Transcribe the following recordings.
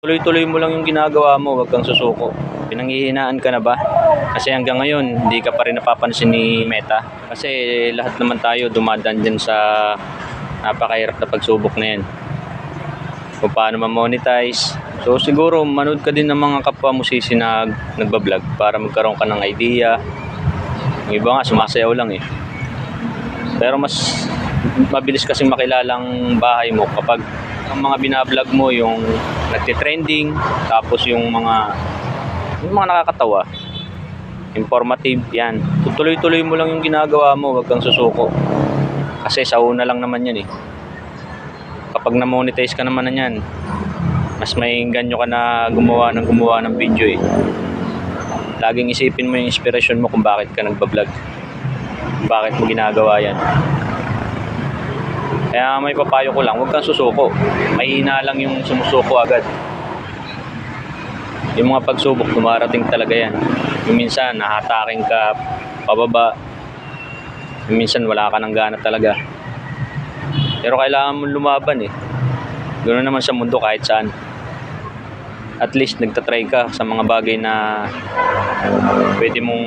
Tuloy-tuloy mo lang yung ginagawa mo, wag kang susuko. Pinanghihinaan ka na ba? Kasi hanggang ngayon, hindi ka pa rin napapansin ni Meta. Kasi lahat naman tayo dumadaan dyan sa napakahirap na pagsubok na yan. Kung paano ma-monetize. So siguro manood ka din ng mga kapwa musisi na nagbablog para magkaroon ka ng idea. Yung iba nga sumasayaw lang eh. Pero mas mabilis kasing makilalang bahay mo kapag ang mga binablog mo yung nagtitrending, tapos yung mga nakakatawa, informative, yan. Tuloy-tuloy mo lang yung ginagawa mo, wag kang susuko. Kasi sa una lang naman yan eh. Kapag na-monetize ka naman na yan, mas may ganyo ka na gumawa ng video eh. Laging isipin mo yung inspirasyon mo kung bakit ka nagbablog. Bakit mo ginagawa yan. Kaya may papayo ko lang, huwag kang susuko. Mahina lang yung sumusuko agad. Yung mga pagsubok, dumarating talaga yan. Yung minsan, nahataking ka pababa. Yung minsan, wala ka ng gana talaga. Pero kailangan mong lumaban eh. Ganoon naman sa mundo kahit saan. At least, nagtatry ka sa mga bagay na pwede mong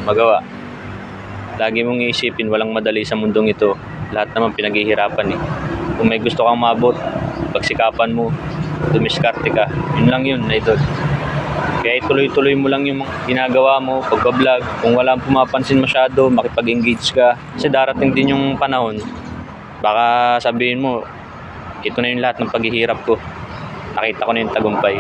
magawa. Lagi mong iisipin, walang madali sa mundong ito. Lahat naman pinaghihirapan eh. Kung may gusto kang maabot, pagsikapan mo, dumiskarte ka. Yun lang yun, idol. Kaya tuloy-tuloy mo lang yung ginagawa mo, pagka-vlog. Kung walang pumapansin masyado, makipag-engage ka. Kasi darating din yung panahon, baka sabihin mo, ito na yung lahat ng paghihirap ko. Nakita ko na yung tagumpay.